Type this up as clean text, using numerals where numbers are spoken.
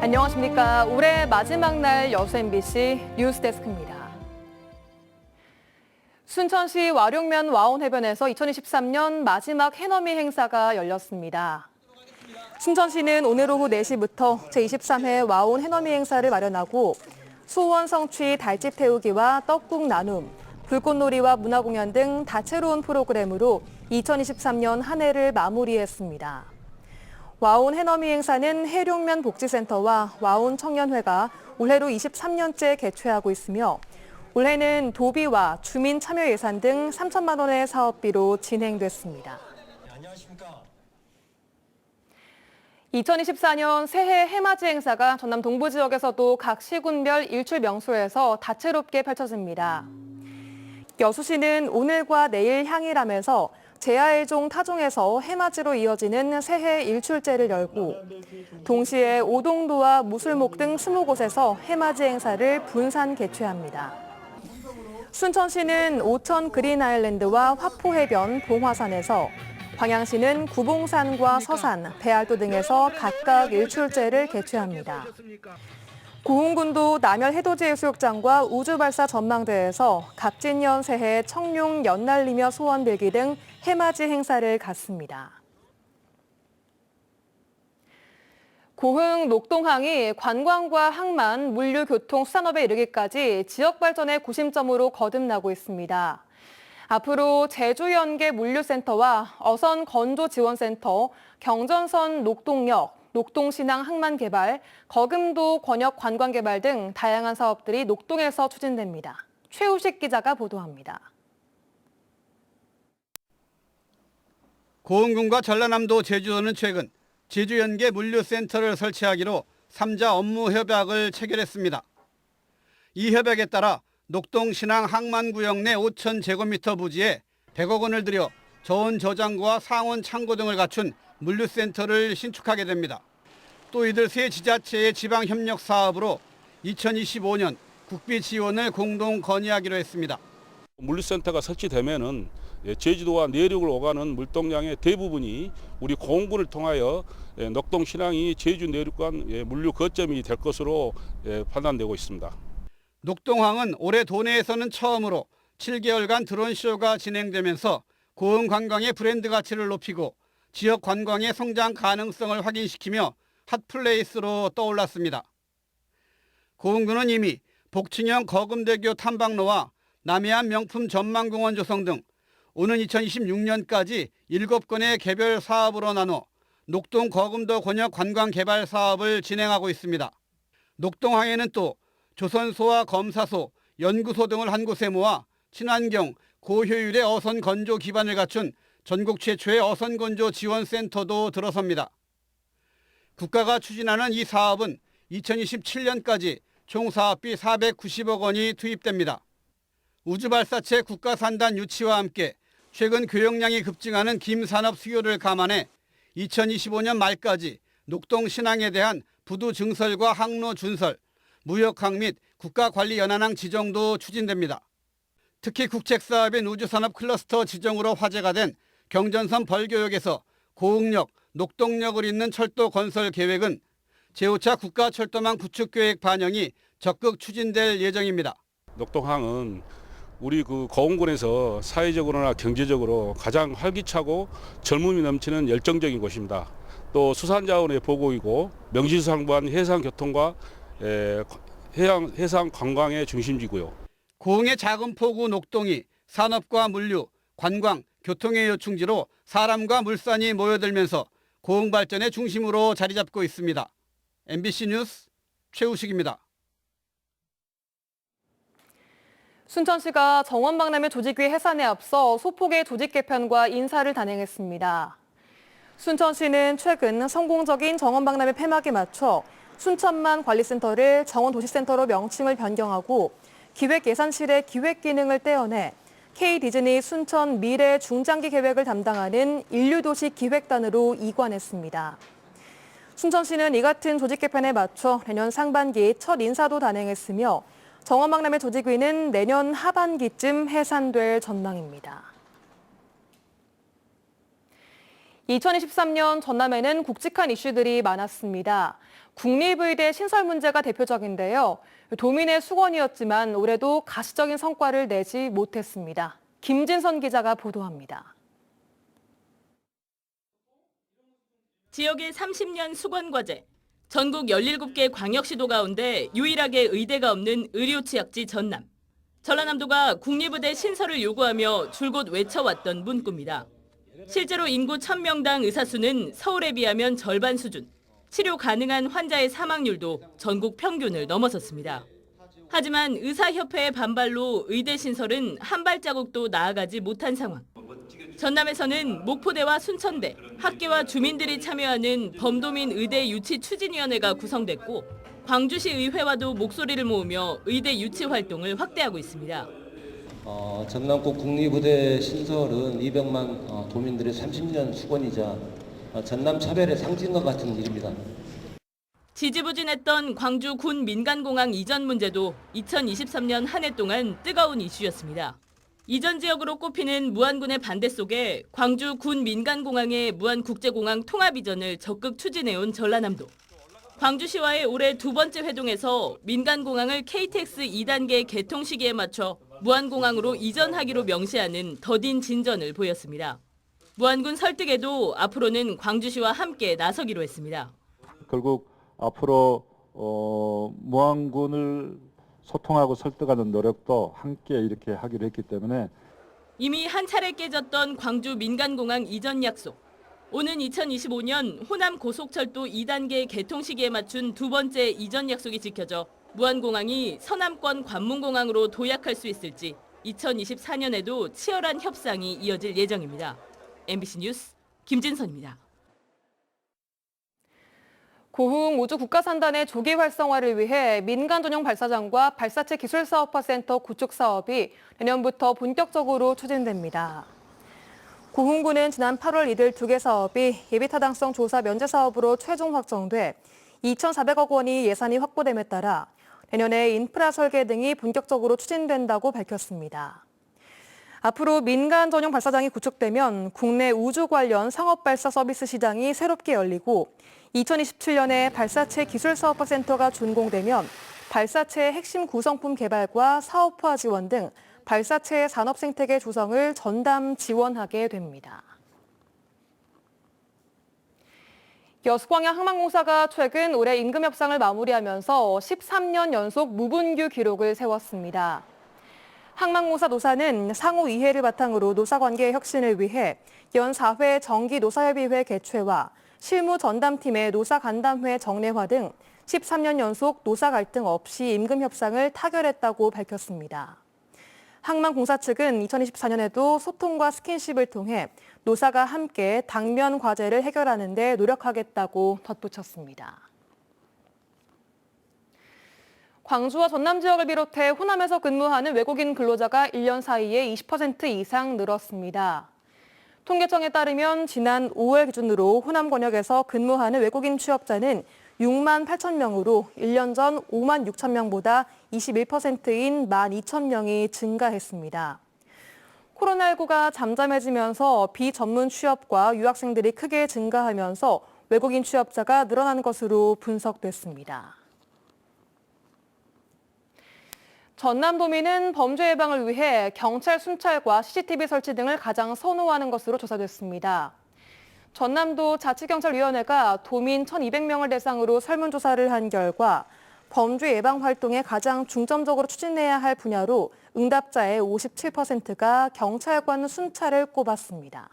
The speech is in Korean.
안녕하십니까. 올해 마지막 날 여수 MBC 뉴스데스크입니다. 순천시 와룡면 와온해변에서 2023년 마지막 해넘이 행사가 열렸습니다. 순천시는 오늘 오후 4시부터 제23회 와온 해넘이 행사를 마련하고 소원 성취 달집 태우기와 떡국 나눔, 불꽃놀이와 문화공연 등 다채로운 프로그램으로 2023년 한 해를 마무리했습니다. 와온 해넘이 행사는 해룡면 복지센터와 와온 청년회가 올해로 23년째 개최하고 있으며 올해는 도비와 주민 참여 예산 등 3천만 원의 사업비로 진행됐습니다. 안녕하십니까. 2024년 새해 해맞이 행사가 전남 동부 지역에서도 각 시군별 일출 명소에서 다채롭게 펼쳐집니다. 여수시는 오늘과 내일 향일하면서 제야일종 타종에서 해맞이로 이어지는 새해 일출제를 열고 동시에 오동도와 무술목 등 20곳에서 해맞이 행사를 분산 개최합니다. 순천시는 오천 그린아일랜드와 화포해변 봉화산에서, 광양시는 구봉산과 서산, 배알도 등에서 각각 일출제를 개최합니다. 고흥군도 남열 해돋이해수욕장과 우주발사 전망대에서 갑진년 새해 청룡 연날리며 소원 빌기 등 해맞이 행사를 갖습니다. 고흥 녹동항이 관광과 항만, 물류, 교통, 수산업에 이르기까지 지역 발전의 구심점으로 거듭나고 있습니다. 앞으로 제주연계 물류센터와 어선 건조지원센터, 경전선 녹동역, 녹동신항 항만 개발, 거금도 권역 관광 개발 등 다양한 사업들이 녹동에서 추진됩니다. 최우식 기자가 보도합니다. 고흥군과 전라남도 제주도는 최근 제주연계 물류센터를 설치하기로 3자 업무 협약을 체결했습니다. 이 협약에 따라 녹동신항 항만구역 내 5,000제곱미터 부지에 100억 원을 들여 저온 저장고와 상온 창고 등을 갖춘 물류센터를 신축하게 됩니다. 또 이들 세 지자체의 지방협력 사업으로 2025년 국비 지원을 공동 건의하기로 했습니다. 물류센터가 설치되면은 제주도와 내륙을 오가는 물동량의 대부분이 우리 고흥군을 통하여 녹동 신항이 제주 내륙 간 물류 거점이 될 것으로 판단되고 있습니다. 녹동항은 올해 도내에서는 처음으로 7개월간 드론쇼가 진행되면서 고흥 관광의 브랜드 가치를 높이고 지역 관광의 성장 가능성을 확인시키며 핫플레이스로 떠올랐습니다. 고흥군은 이미 복층형 거금대교 탐방로와 남해안 명품 전망공원 조성 등 오는 2026년까지 7건의 개별 사업으로 나눠 녹동 거금도 권역 관광 개발 사업을 진행하고 있습니다. 녹동항에는 또 조선소와 검사소, 연구소 등을 한 곳에 모아 친환경, 고효율의 어선 건조 기반을 갖춘 전국 최초의 어선 건조 지원센터도 들어섭니다. 국가가 추진하는 이 사업은 2027년까지 총 사업비 490억 원이 투입됩니다. 우주발사체 국가산단 유치와 함께 최근 교역량이 급증하는 김산업 수요를 감안해 2025년 말까지 녹동 신항에 대한 부두 증설과 항로 준설, 무역항 및 국가관리 연안항 지정도 추진됩니다. 특히 국책사업인 우주산업 클러스터 지정으로 화제가 된 경전선 벌교역에서 고흥역, 녹동역을 잇는 철도 건설 계획은 제5차 국가철도망 구축계획 반영이 적극 추진될 예정입니다. 녹동항은 우리 고흥군에서 사회적으로나 경제적으로 가장 활기차고 젊음이 넘치는 열정적인 곳입니다. 또 수산자원의 보고이고 명실상부한 해상교통과 해상 관광의 중심지고요. 고흥의 작은 포구 녹동이 산업과 물류, 관광, 교통의 요충지로 사람과 물산이 모여들면서 고흥 발전의 중심으로 자리 잡고 있습니다. MBC 뉴스 최우식입니다. 순천시가 정원박람회 조직위 해산에 앞서 소폭의 조직 개편과 인사를 단행했습니다. 순천시는 최근 성공적인 정원박람회 폐막에 맞춰 순천만 관리센터를 정원도시센터로 명칭을 변경하고 기획예산실의 기획 기능을 떼어내 K디즈니 순천 미래 중장기 계획을 담당하는 인류도시 기획단으로 이관했습니다. 순천시는 이 같은 조직 개편에 맞춰 내년 상반기 첫 인사도 단행했으며 정원박람회 조직위는 내년 하반기쯤 해산될 전망입니다. 2023년 전남에는 굵직한 이슈들이 많았습니다. 국립의대 신설 문제가 대표적인데요. 도민의 수건이었지만 올해도 가시적인 성과를 내지 못했습니다. 김진선 기자가 보도합니다. 지역의 30년 수건과제. 전국 17개 광역시도 가운데 유일하게 의대가 없는 의료취약지 전남. 전라남도가 국립의대 신설을 요구하며 줄곧 외쳐왔던 문구입니다. 실제로 인구 1000명당 의사 수는 서울에 비하면 절반 수준. 치료 가능한 환자의 사망률도 전국 평균을 넘어섰습니다. 하지만 의사협회의 반발로 의대 신설은 한 발자국도 나아가지 못한 상황. 전남에서는 목포대와 순천대, 학계와 주민들이 참여하는 범도민 의대 유치 추진위원회가 구성됐고 광주시 의회와도 목소리를 모으며 의대 유치 활동을 확대하고 있습니다. 전남고 국립의대 신설은 200만 도민들의 30년 수건이자 전남 차별의 상징과 같은 일입니다. 지지부진했던 광주 군 민간공항 이전 문제도 2023년 한 해 동안 뜨거운 이슈였습니다. 이전 지역으로 꼽히는 무안군의 반대 속에 광주 군 민간공항의 무안국제공항 통합 이전을 적극 추진해온 전라남도. 광주시와의 올해 두 번째 회동에서 민간공항을 KTX 2단계 개통 시기에 맞춰 무안공항으로 이전하기로 명시하는 더딘 진전을 보였습니다. 무안군 설득에도 앞으로는 광주시와 함께 나서기로 했습니다. 결국 앞으로 무안군을 소통하고 설득하는 노력도 함께 이렇게 하기로 했기 때문에 이미 한 차례 깨졌던 광주 민간공항 이전 약속. 오는 2025년 호남 고속철도 2단계 개통 시기에 맞춘 두 번째 이전 약속이 지켜져 무안공항이 서남권 관문공항으로 도약할 수 있을지 2024년에도 치열한 협상이 이어질 예정입니다. MBC 뉴스 김진선입니다. 고흥 우주국가산단의 조기 활성화를 위해 민간 전용 발사장과 발사체 기술사업화센터 구축 사업이 내년부터 본격적으로 추진됩니다. 고흥군은 지난 8월 이들 두 개 사업이 예비타당성 조사 면제 사업으로 최종 확정돼 2,400억 원이 예산이 확보됨에 따라 내년에 인프라 설계 등이 본격적으로 추진된다고 밝혔습니다. 앞으로 민간 전용 발사장이 구축되면 국내 우주 관련 상업 발사 서비스 시장이 새롭게 열리고 2027년에 발사체 기술사업화센터가 준공되면 발사체의 핵심 구성품 개발과 사업화 지원 등 발사체 산업 생태계 조성을 전담 지원하게 됩니다. 여수광양 항만공사가 최근 올해 임금 협상을 마무리하면서 13년 연속 무분규 기록을 세웠습니다. 항만공사 노사는 상호 이해를 바탕으로 노사관계의 혁신을 위해 연 4회 정기노사협의회 개최와 실무 전담팀의 노사간담회 정례화 등 13년 연속 노사 갈등 없이 임금 협상을 타결했다고 밝혔습니다. 항만공사 측은 2024년에도 소통과 스킨십을 통해 노사가 함께 당면 과제를 해결하는 데 노력하겠다고 덧붙였습니다. 광주와 전남 지역을 비롯해 호남에서 근무하는 외국인 근로자가 1년 사이에 20% 이상 늘었습니다. 통계청에 따르면 지난 5월 기준으로 호남 권역에서 근무하는 외국인 취업자는 6만 8천 명으로 1년 전 5만 6천 명보다 21%인 1만 2천 명이 증가했습니다. 코로나19가 잠잠해지면서 비전문 취업과 유학생들이 크게 증가하면서 외국인 취업자가 늘어난 것으로 분석됐습니다. 전남도민은 범죄 예방을 위해 경찰 순찰과 CCTV 설치 등을 가장 선호하는 것으로 조사됐습니다. 전남도 자치경찰위원회가 도민 1,200명을 대상으로 설문조사를 한 결과 범죄 예방 활동에 가장 중점적으로 추진해야 할 분야로 응답자의 57%가 경찰관 순찰을 꼽았습니다.